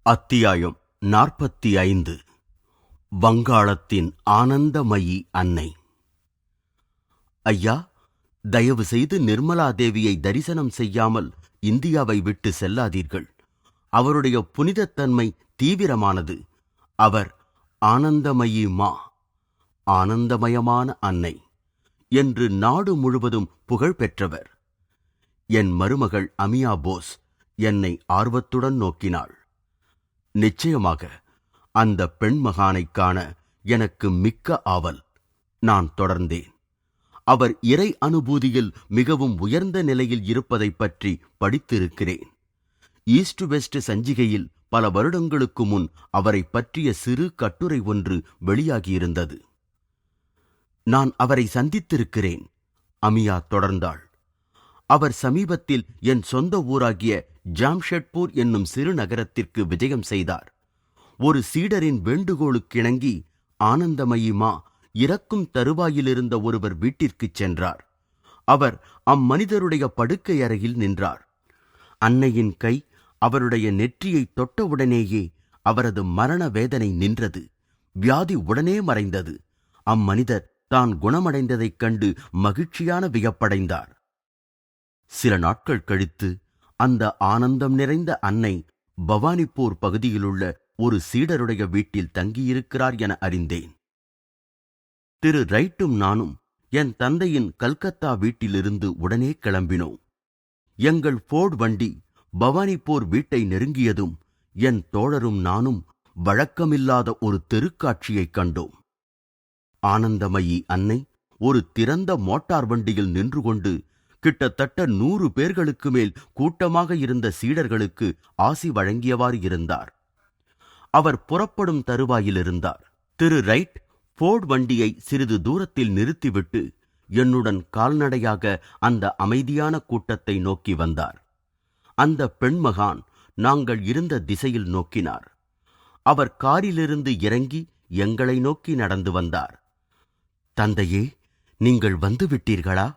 அத்தியாயம் 45. வங்காளத்தின் ஆனந்தமயி அன்னை. ஐயா, தயவு செய்து நிர்மலா தேவியை தரிசனம் செய்யாமல் இந்தியாவை விட்டு செல்லாதீர்கள். அவருடைய புனிதத்தன்மை தீவிரமானது. அவர் ஆனந்தமயி மா, ஆனந்தமயமான அன்னை என்று நாடு முழுவதும் புகழ் பெற்றவர். என் மருமகள் அமியா போஸ் என்னை ஆர்வத்துடன் நோக்கினாள். நிச்சயமாக அந்த பெண் மகானைக் காண எனக்கு மிக்க ஆவல். நான் தொடர்ந்தேன். அவர் இறை அனுபூதியில் மிகவும் உயர்ந்த நிலையில் இருப்பதைப் பற்றி படித்திருக்கிறேன். ஈஸ்ட் வெஸ்ட் சஞ்சிகையில் பல வருடங்களுக்கு முன் அவரை பற்றிய சிறு கட்டுரை ஒன்று வெளியாகியிருந்தது. நான் அவரை சந்தித்திருக்கிறேன், அமியா தொடர்ந்தாள். அவர் சமீபத்தில் என் சொந்த ஊராகிய ஜாம்ஷெட்பூர் என்னும் சிறு நகரத்திற்கு விஜயம் செய்தார். ஒரு சீடரின் வேண்டுகோளுக்கிணங்கி ஆனந்தமயி மா இறக்கும் தருவாயிலிருந்த ஒருவர் வீட்டிற்குச் சென்றார். அவர் அம்மனிதருடைய படுக்கை அறையில் நின்றார். அன்னையின் கை அவருடைய நெற்றியை தொட்டவுடனேயே அவரது மரண வேதனை நின்றது. வியாதி உடனே மறைந்தது. அம்மனிதர் தான் குணமடைந்ததைக் கண்டு மகிழ்ச்சியான வியப்படைந்தார். சில நாட்கள் கழித்து அந்த ஆனந்தம் நிறைந்த அன்னை பவானிப்பூர் பகுதியிலுள்ள ஒரு சீடருடைய வீட்டில் தங்கியிருக்கிறார் என அறிந்தேன். திரு ரைட்டும் நானும் என் தந்தையின் கல்கத்தா வீட்டிலிருந்து உடனே கிளம்பினோம். எங்கள் ஃபோர்ட் வண்டி பவானிப்பூர் வீட்டை நெருங்கியதும் என் தோழரும் நானும் வழக்கமில்லாத ஒரு தெருக்காட்சியைக் கண்டோம். ஆனந்தமயி அன்னை ஒரு திறந்த மோட்டார் வண்டியில் நின்று கொண்டு கிட்டத்தட்ட 100 பேர்களுக்கு மேல் கூட்டமாக இருந்த சீடர்களுக்கு ஆசி வழங்கியவாறு இருந்தார். அவர் புறப்படும் தருவாயிலிருந்தார். திரு ரைட் ஃபோர்ட் வண்டியை சிறிது தூரத்தில் நிறுத்திவிட்டு என்னுடன் கால்நடையாக அந்த அமைதியான கூட்டத்தை நோக்கி வந்தார். அந்த பெண்மகான் நாங்கள் இருந்த திசையில் நோக்கினார். அவர் காரிலிருந்து இறங்கி எங்களை நோக்கி நடந்து வந்தார். தந்தையே, நீங்கள் வந்துவிட்டீர்களா?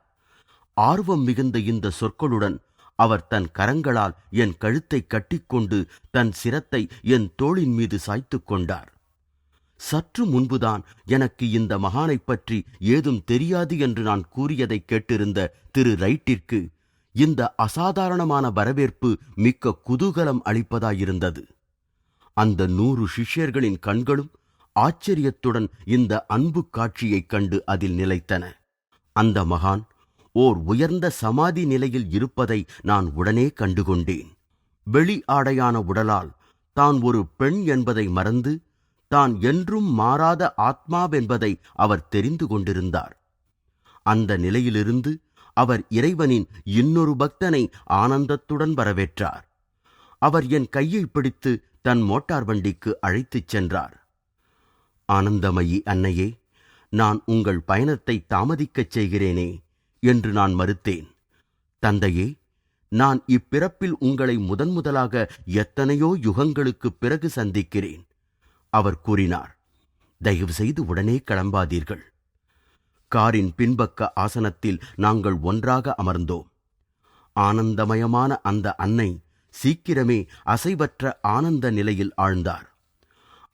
ஆர்வம் மிகுந்த இந்த சொற்களுடன் அவர் தன் கரங்களால் என் கழுத்தை கட்டிக்கொண்டு தன் சிரத்தை என் தோளின் மீது சாய்த்துக் கொண்டார். சற்று முன்புதான் எனக்கு இந்த மகானைப் பற்றி ஏதும் தெரியாது என்று நான் கூறியதை கேட்டிருந்த திரு ரைட்டிற்கு இந்த அசாதாரணமான வரவேற்பு மிக்க குதூகலம் அளிப்பதாயிருந்தது. அந்த 100 சிஷ்யர்களின் கண்களும் ஆச்சரியத்துடன் இந்த அன்பு காட்சியைக் கண்டு அதில் நிலைத்தன. அந்த மகான் ஓர் உயர்ந்த சமாதி நிலையில் இருப்பதை நான் உடனே கண்டுகொண்டேன். வெளி ஆடையான உடலால் தான் ஒரு பெண் என்பதை மறந்து தான் என்றும் மாறாத ஆத்மாவென்பதை அவர் தெரிந்து கொண்டிருந்தார். அந்த நிலையிலிருந்து அவர் இறைவனின் இன்னொரு பக்தனை ஆனந்தத்துடன் வரவேற்றார். அவர் என் கையை பிடித்து தன் மோட்டார் வண்டிக்கு அழைத்துச் சென்றார். ஆனந்தமயி அன்னையே, நான் உங்கள் பயணத்தை தாமதிக்கச் செய்கிறேனே என்று நான் மறுத்தேன். தந்தையே, நான் இப்பிறப்பில் உங்களை முதன்முதலாக எத்தனையோ யுகங்களுக்குப் பிறகு சந்திக்கிறேன், அவர் கூறினார். தயவு செய்து உடனே கிளம்பாதீர்கள். காரின் பின்பக்க ஆசனத்தில் நாங்கள் ஒன்றாக அமர்ந்தோம். ஆனந்தமயமான அந்த அன்னை சீக்கிரமே அசைவற்ற ஆனந்த நிலையில் ஆழ்ந்தார்.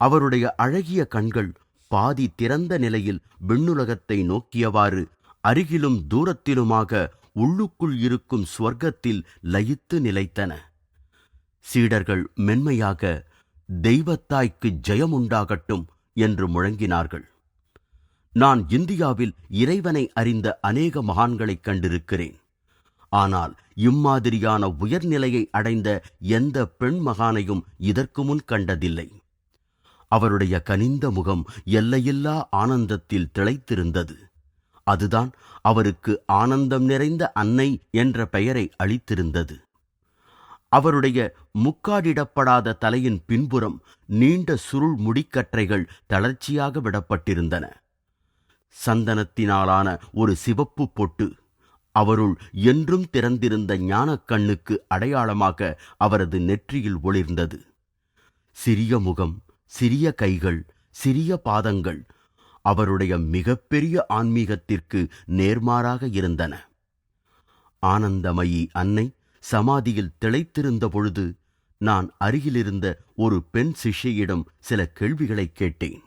அவருடைய அழகிய கண்கள் பாதி திறந்த நிலையில் விண்ணுலகத்தை நோக்கியவாறு அருகிலும் தூரத்திலுமாக உள்ளுக்குள் இருக்கும் ஸ்வர்க்கத்தில் லயித்து நிலைத்தன. சீடர்கள் மென்மையாக தெய்வத்தாய்க்கு ஜெயமுண்டாகட்டும் என்று முழங்கினார்கள். நான் இந்தியாவில் இறைவனை அறிந்த அநேக மகான்களைக் கண்டிருக்கிறேன். ஆனால் இம்மாதிரியான உயர்நிலையை அடைந்த எந்த பெண் மகானையும் இதற்கு முன் கண்டதில்லை. அவருடைய கனிந்த முகம் எல்லையில்லா ஆனந்தத்தில் திளைத்திருந்தது. அதுதான் அவருக்கு ஆனந்தம் நிறைந்த அன்னை என்ற பெயரை அளித்திருந்தது. அவருடைய முக்காடிடப்படாத தலையின் பின்புறம் நீண்ட சுருள் முடிக்கற்றைகள் தளர்ச்சியாக விடப்பட்டிருந்தன. சந்தனத்தினாலான ஒரு சிவப்பு பொட்டு அவருள் என்றும் திறந்திருந்த ஞானக் கண்ணுக்கு அடையாளமாக அவரது நெற்றியில் ஒளிர்ந்தது. சிறிய முகம், சிறிய கைகள், சிறிய பாதங்கள் அவருடைய மிகப்பெரிய ஆன்மீகத்திற்கு நேர்மாறாக இருந்தன. ஆனந்தமயி அன்னை சமாதியில் திளைத்திருந்த பொழுது நான் அருகிலிருந்த ஒரு பெண் சிஷ்யையிடம் சில கேள்விகளை கேட்டேன்.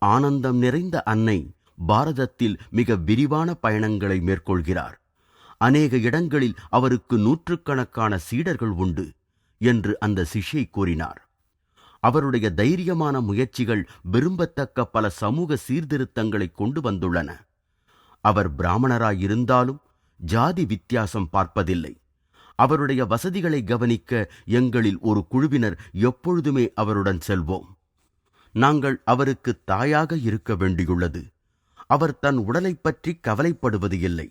ஆனந்தம் நிறைந்த அன்னை பாரதத்தில் மிக விரிவான பயணங்களை மேற்கொள்கிறார். அநேக இடங்களில் அவருக்கு நூற்றுக்கணக்கான சீடர்கள் உண்டு என்று அந்த சிஷ்யை கூறினார். அவருடைய தைரியமான முயற்சிகள் விரும்பத்தக்க பல சமூக சீர்திருத்தங்களை கொண்டு வந்துள்ளன. அவர் பிராமணராயிருந்தாலும் ஜாதி வித்தியாசம் பார்ப்பதில்லை. அவருடைய வசதிகளை கவனிக்க எங்களில் ஒரு குழுவினர் எப்பொழுதுமே அவருடன் செல்வோம். நாங்கள் அவருக்கு தாயாக இருக்க வேண்டியுள்ளது. அவர் தன் உடலை பற்றி கவலைப்படுவது இல்லை.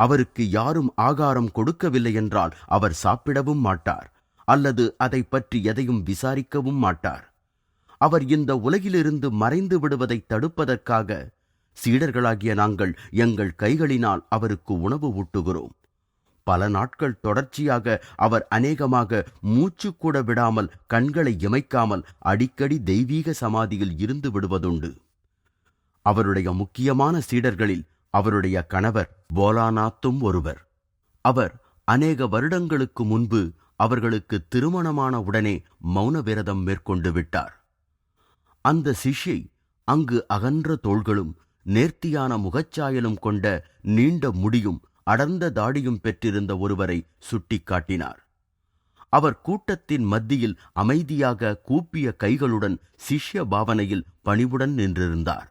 அவருக்கு யாரும் ஆகாரம் கொடுக்கவில்லை என்றால் அவர் சாப்பிடவும் மாட்டார், அல்லது அதை பற்றி எதையும் விசாரிக்கவும் மாட்டார். அவர் இந்த உலகிலிருந்து மறைந்து விடுவதை தடுப்பதற்காக சீடர்களாகிய நாங்கள் எங்கள் கைகளினால் அவருக்கு உணவு ஊட்டுகிறோம். பல நாட்கள் தொடர்ச்சியாக அவர் அநேகமாக மூச்சு கூட விடாமல், கண்களை இமைக்காமல் அடிக்கடி தெய்வீக சமாதியில் இருந்து விடுவதுண்டு. அவருடைய முக்கியமான சீடர்களில் அவருடைய கணவர் போலாநாத்தும் ஒருவர். அவர் அநேக வருடங்களுக்கு முன்பு அவர்களுக்கு திருமணமான உடனே மௌன விரதம் மேற்கொண்டு விட்டார். அந்த சிஷ்யை அங்கு அகன்ற தோள்களும் நேர்த்தியான முகச்சாயலும் கொண்ட நீண்ட முடியும் அடர்ந்த தாடியும் பெற்றிருந்த ஒருவரை சுட்டிக்காட்டினார். அவர் கூட்டத்தின் மத்தியில் அமைதியாக கூப்பிய கைகளுடன் சிஷ்ய பாவனையில் பணிவுடன் நின்றிருந்தார்.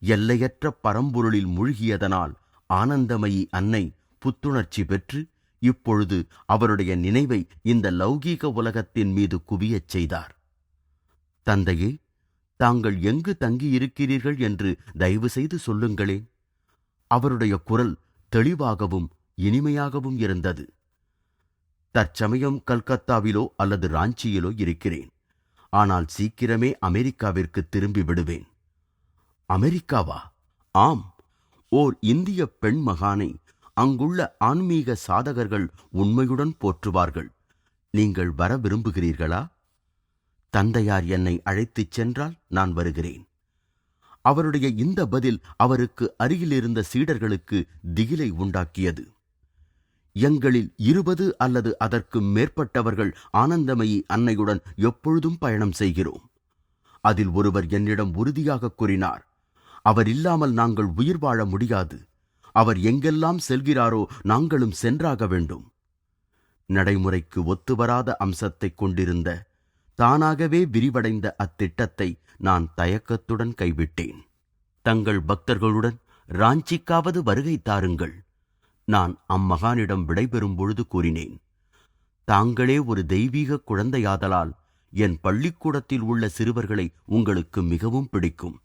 எல்லையற்ற பரம்பொருளில் மூழ்கியதனால் ஆனந்தமயி அன்னை புத்துணர்ச்சி பெற்று இப்பொழுது அவருடைய நினைவை இந்த லௌகீக உலகத்தின் மீது குவியச் செய்தார். தந்தையே, தாங்கள் எங்கு தங்கியிருக்கிறீர்கள் என்று தயவு செய்து சொல்லுங்களேன். அவருடைய குரல் தெளிவாகவும் இனிமையாகவும் இருந்தது. தற்சமயம் கல்கத்தாவிலோ அல்லது ராஞ்சியிலோ இருக்கிறேன். ஆனால் சீக்கிரமே அமெரிக்காவிற்கு திரும்பி விடுவேன். அமெரிக்காவா? ஆம். ஓர் இந்திய பெண் மகானை அங்குள்ள ஆன்மீக சாதகர்கள் உண்மையுடன் போற்றுவார்கள். நீங்கள் வர விரும்புகிறீர்களா? தந்தையார் என்னை அழைத்துச் சென்றால் நான் வருகிறேன். அவருடைய இந்த பதில் அவருக்கு அருகிலிருந்த சீடர்களுக்கு திகிலை உண்டாக்கியது. எங்களில் 20 அல்லது அதற்கு மேற்பட்டவர்கள் ஆனந்தமயி அன்னையுடன் எப்பொழுதும் பயணம் செய்கிறோம். அதில் ஒருவர் என்னிடம் உறுதியாக கூறினார், அவர் இல்லாமல் நாங்கள் உயிர் வாழ முடியாது. அவர் எங்கெல்லாம் செல்கிறாரோ நாங்களும் சென்றாக வேண்டும். நடைமுறைக்கு ஒத்துவராத அம்சத்தைக் கொண்டிருந்த, தானாகவே விரிவடைந்த அத்திட்டத்தை நான் தயக்கத்துடன் கைவிட்டேன். தங்கள் பக்தர்களுடன் ராஞ்சிக்காவது வருகை தாருங்கள், நான் அம்மகானிடம் விடைபெறும் பொழுது கூறினேன். தாங்களே ஒரு தெய்வீக குழந்தையாதலால் என் பள்ளிக்கூடத்தில் உள்ள சிறுவர்களை உங்களுக்கு மிகவும் பிடிக்கும்.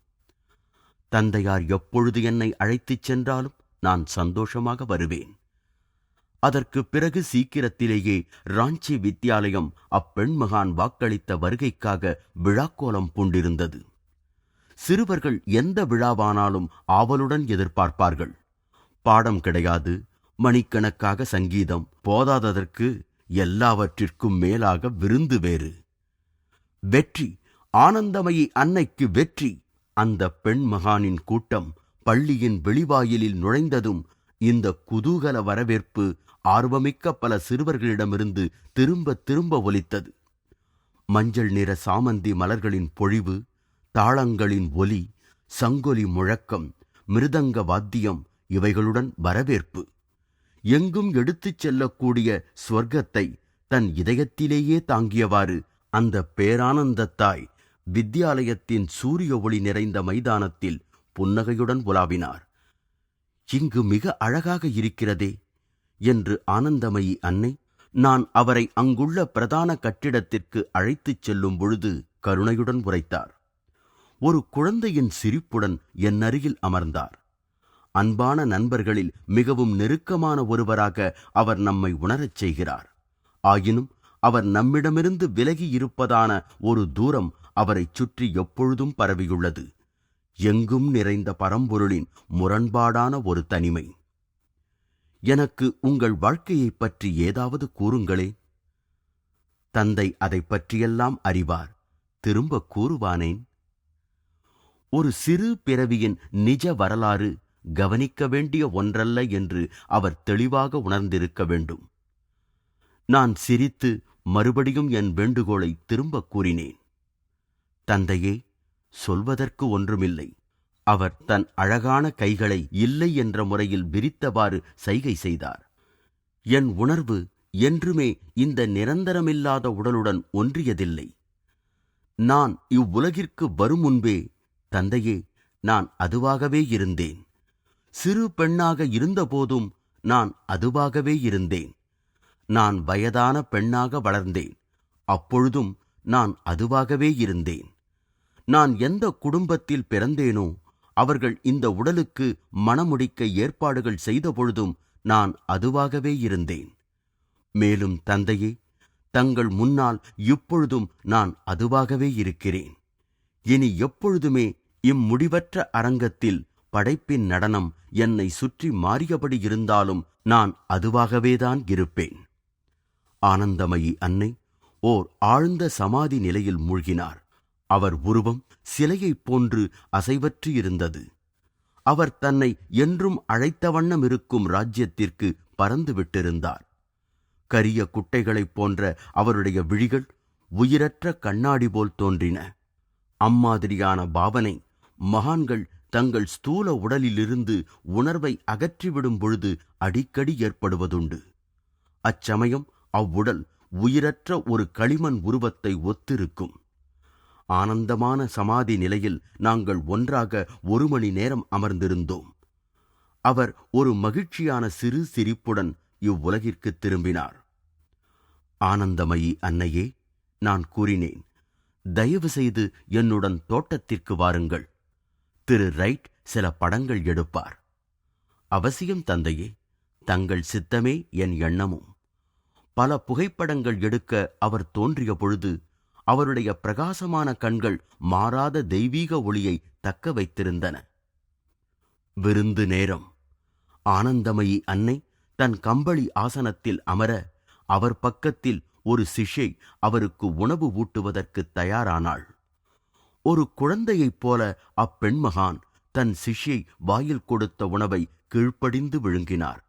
தந்தையார் எப்பொழுது என்னை அழைத்துச் சென்றாலும் நான் சந்தோஷமாக வருவேன். அதற்கு பிறகு சீக்கிரத்திலேயே ராஞ்சி வித்யாலயம் அப்பெண் மகான் வாக்களித்த வருகைக்காக விழாக்கோலம் பூண்டிருந்தது. சிறுவர்கள் எந்த விழாவானாலும் ஆவலுடன் எதிர்பார்ப்பார்கள். பாடம் கிடையாது, மணிக்கணக்காக சங்கீதம், போதாததற்கு எல்லாவற்றிற்கும் மேலாக விருந்து வேறு. வெற்றி! ஆனந்தமயி அன்னைக்கு வெற்றி! அந்த பெண் மகானின் கூட்டம் பள்ளியின் வெளிவாயிலில் நுழைந்ததும் இந்த குதூகல வரவேற்பு ஆர்வமிக்க பல சிறுவர்களிடமிருந்து திரும்ப திரும்ப ஒலித்தது. மஞ்சள் நிற சாமந்தி மலர்களின் பொழிவு, தாளங்களின் ஒலி, சங்கொலி முழக்கம், மிருதங்க வாத்தியம், இவைகளுடன் வரவேற்பு. எங்கும் எடுத்துச் செல்லக்கூடிய ஸ்வர்க்கத்தை தன் இதயத்திலேயே தாங்கியவாறு அந்த பேரானந்தத்தாய் வித்யாலயத்தின் சூரிய ஒளி நிறைந்த மைதானத்தில் புன்னகையுடன் உலாவினார். இங்கு மிக அழகாக இருக்கிறதே என்று ஆனந்தமயி அன்னை நான் அவரை அங்குள்ள பிரதான கட்டிடத்திற்கு அழைத்துச் செல்லும் பொழுது கருணையுடன் உரைத்தார். ஒரு குழந்தையின் சிரிப்புடன் என் அருகில் அமர்ந்தார். அன்பான நண்பர்களில் மிகவும் நெருக்கமான ஒருவராக அவர் நம்மை உணரச் செய்கிறார். ஆயினும் அவர் நம்மிடமிருந்து விலகி இருப்பதான ஒரு தூரம் அவரைச் சுற்றி எப்பொழுதும் பரவியுள்ளது. எங்கும் நிறைந்த பரம்பொருளின் முரண்பாடான ஒரு தனிமை. எனக்கு உங்கள் வாழ்க்கையைப் பற்றி ஏதாவது கூறுங்களே. தந்தை அதை பற்றியெல்லாம் அறிவார், திரும்ப கூறுவானேன்? ஒரு சிறு பிறவியின் நிஜ வரலாறு கவனிக்க வேண்டிய ஒன்றல்ல என்று அவர் தெளிவாக உணர்ந்திருக்க வேண்டும். நான் சிரித்து மறுபடியும் என் வேண்டுகோளை திரும்பக் கூறினேன். தந்தையே, சொல்வதற்கு ஒன்றுமில்லை. அவர் தன் அழகான கைகளை இல்லை என்ற முறையில் விரித்தவாறு சைகை செய்தார். என் உணர்வு என்றுமே இந்த நிரந்தரமில்லாத உடலுடன் ஒன்றியதில்லை. நான் இவ்வுலகிற்கு வரும் முன்பே, தந்தையே, நான் அதுவாகவே இருந்தேன். சிறு பெண்ணாக இருந்தபோதும் நான் அதுவாகவே இருந்தேன். நான் வயதான பெண்ணாக வளர்ந்தேன். அப்பொழுதும் நான் அதுவாகவே இருந்தேன். நான் எந்த குடும்பத்தில் பிறந்தேனோ அவர்கள் இந்த உடலுக்கு மணமுடிக்க ஏற்பாடுகள் செய்தபொழுதும் நான் அதுவாகவே இருந்தேன். மேலும் தந்தையே, தங்கள் முன்னால் இப்பொழுதும் நான் அதுவாகவே இருக்கிறேன். இனி எப்பொழுதுமே இம்முடிவற்ற அரங்கத்தில் படைப்பின் நடனம் என்னை சுற்றி மாறியபடி இருந்தாலும் நான் அதுவாகவேதான் இருப்பேன். ஆனந்தமயி அன்னை ஓர் ஆழ்ந்த சமாதி நிலையில் மூழ்கினார். அவர் உருவம் சிலையைப் போன்று அசைவற்று இருந்தது. அவர் தன்னை என்றும் அழைத்த வண்ணம் இருக்கும் ராஜ்யத்திற்கு பறந்து விட்டிருந்தார். கரிய குட்டைகளைப் போன்ற அவருடைய விழிகள் உயிரற்ற கண்ணாடி போல் தோன்றின. அம்மாதிரியான பாவனை மகான்கள் தங்கள் ஸ்தூல உடலிலிருந்து உணர்வை அகற்றிவிடும் பொழுது அடிக்கடி ஏற்படுவதுண்டு. அச்சமயம் அவ்வுடல் உயிரற்ற ஒரு களிமண் உருவத்தை ஒத்திருக்கும். ஆனந்தமான சமாதி நிலையில் நாங்கள் ஒன்றாக 1 மணி நேரம் அமர்ந்திருந்தோம். அவர் ஒரு மகிழ்ச்சியான சிறு சிரிப்புடன் இவ்வுலகிற்கு திரும்பினார். ஆனந்தமயி அன்னையே, நான் கூறினேன், தயவு செய்து என்னுடன் தோட்டத்திற்கு வாருங்கள். திரு ரைட் சில படங்கள் எடுப்பார். அவசியம் தந்தையே, தங்கள் சித்தமே என் எண்ணமும். பல புகைப்படங்கள் எடுக்க அவர் தோன்றிய பொழுது அவருடைய பிரகாசமான கண்கள் மாறாத தெய்வீக ஒளியை தக்க வைத்திருந்தன. விருந்து நேரம். ஆனந்தமயி அன்னை தன் கம்பளி ஆசனத்தில் அமர அவர் பக்கத்தில் ஒரு சிஷ்யை அவருக்கு உணவு ஊட்டுவதற்கு தயாரானாள். ஒரு குழந்தையைப் போல அப்பெண்மகான் தன் சிஷ்யை வாயில் கொடுத்த உணவை கீழ்ப்படிந்து விழுங்கினார்.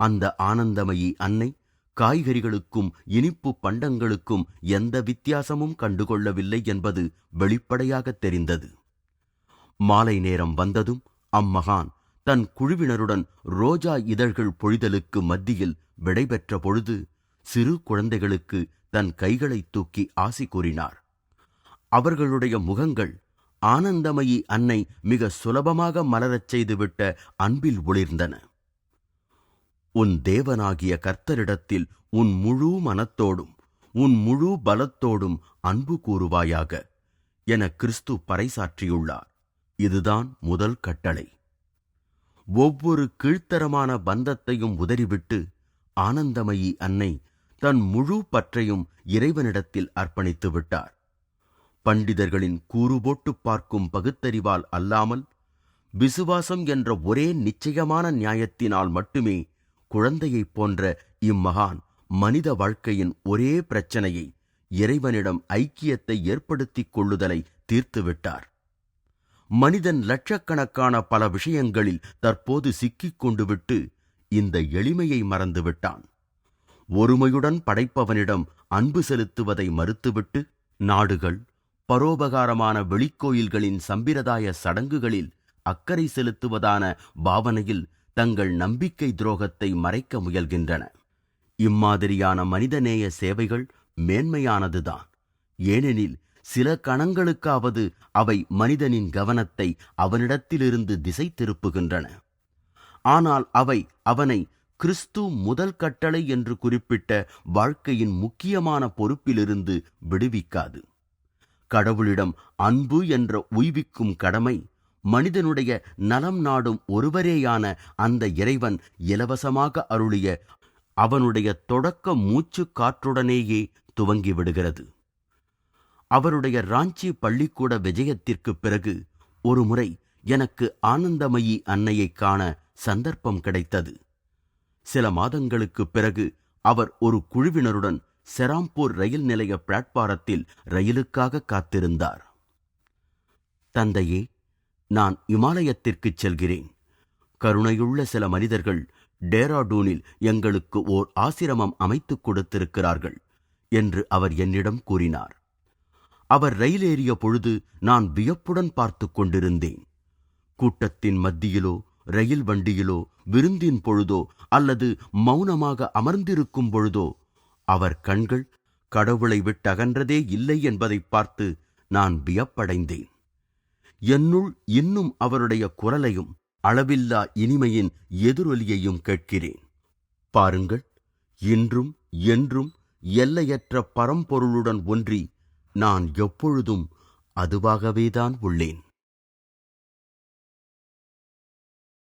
அந்த ஆனந்தமயி அன்னை காய்கறிகளுக்கும் இனிப்பு பண்டங்களுக்கும் எந்த வித்தியாசமும் கண்டுகொள்ளவில்லை என்பது வெளிப்படையாக தெரிந்தது. மாலை நேரம் வந்ததும் அம்மகான் தன் குழுவினருடன் ரோஜா இதழ்கள் பொழிதலுக்கு மத்தியில் விடைபெற்ற பொழுது சிறு குழந்தைகளுக்கு தன் கைகளை தூக்கி ஆசி கூறினார். அவர்களுடைய முகங்கள் ஆனந்தமயி அன்னை மிக சுலபமாக மலரச் செய்துவிட்ட அன்பில் ஒளிர்ந்தன. உன் தேவனாகிய கர்த்தரிடத்தில் உன் முழு மனத்தோடும் உன் முழு பலத்தோடும் அன்பு கூறுவாயாக என கிறிஸ்து பறைசாற்றியுள்ளார். இதுதான் முதல் கட்டளை. ஒவ்வொரு கீழ்த்தரமான பந்தத்தையும் உதறிவிட்டு ஆனந்தமயி அன்னை தன் முழு பற்றையும் இறைவனிடத்தில் அர்ப்பணித்து விட்டார். பண்டிதர்களின் கூறு போட்டு பார்க்கும் பகுத்தறிவால் அல்லாமல் விசுவாசம் என்ற ஒரே நிச்சயமான நியாயத்தினால் மட்டுமே குழந்தையைப் போன்ற இம்மகான் மனித வாழ்க்கையின் ஒரே பிரச்சனையை, இறைவனிடம் ஐக்கியத்தை ஏற்படுத்திக் கொள்ளுதலை தீர்த்துவிட்டார். மனிதன் லட்சக்கணக்கான பல விஷயங்களில் தற்போது சிக்கிக் கொண்டுவிட்டு இந்த எளிமையை மறந்துவிட்டான். ஒருமையுடன் படைப்பவனிடம் அன்பு செலுத்துவதை மறுத்துவிட்டு நாடுகள், பரோபகாரமான வெளிக்கோயில்களின் சம்பிரதாய சடங்குகளில் அக்கறை செலுத்துவதான பாவனையில் தங்கள் நம்பிக்கை துரோகத்தை மறைக்க முயல்கின்றன. இம்மாதிரியான மனிதநேய சேவைகள் மேன்மையானதுதான். ஏனெனில் சில கணங்களுக்காவது அவை மனிதனின் கவனத்தை அவனிடத்திலிருந்து திசை திருப்புகின்றன. ஆனால் அவை அவனை கிறிஸ்து முதல் கட்டளை என்று குறிப்பிட்ட வாழ்க்கையின் முக்கியமான பொறுப்பிலிருந்து விடுவிக்காது. கடவுளிடம் அன்பு என்ற உய்விக்கும் கடமை மனிதனுடைய நலம் நாடும் ஒருவரேயான அந்த இறைவன் இலவசமாக அருளிய அவனுடைய தொடக்க மூச்சு காற்றுடனேயே துவங்கிவிடுகிறது. அவருடைய ராஞ்சி பள்ளிக்கூட விஜயத்திற்குப் பிறகு ஒருமுறை எனக்கு ஆனந்தமயி அன்னையைக் காண சந்தர்ப்பம் கிடைத்தது. சில மாதங்களுக்குப் பிறகு அவர் ஒரு குழுவினருடன் செராம்பூர் ரயில் நிலைய பிளாட்பாரத்தில் ரயிலுக்காக காத்திருந்தார். தந்தையே, நான் இமாலயத்திற்குச் செல்கிறேன். கருணையுள்ள சில மனிதர்கள் டேராடூனில் எங்களுக்கு ஓர் ஆசிரமம் அமைத்துக் கொடுத்திருக்கிறார்கள் என்று அவர் என்னிடம் கூறினார். அவர் ரயில் ஏறிய பொழுது நான் வியப்புடன் பார்த்து கொண்டிருந்தேன். கூட்டத்தின் மத்தியிலோ ரயில் வண்டியிலோ விருந்தின் பொழுதோ அல்லது மௌனமாக அமர்ந்திருக்கும் பொழுதோ அவர் கண்கள் கடவுளை விட்டகன்றதே இல்லை என்பதைப் பார்த்து நான் வியப்படைந்தேன். என்னுள் இன்னும் அவருடைய குரலையும் அளவில்லா இனிமையின் எதிரொலியையும் கேட்கிறேன். பாருங்கள், இன்றும் என்றும் எல்லையற்ற பரம்பொருளுடன் ஒன்றி நான் எப்பொழுதும் அதுவாகவேதான் உள்ளேன்.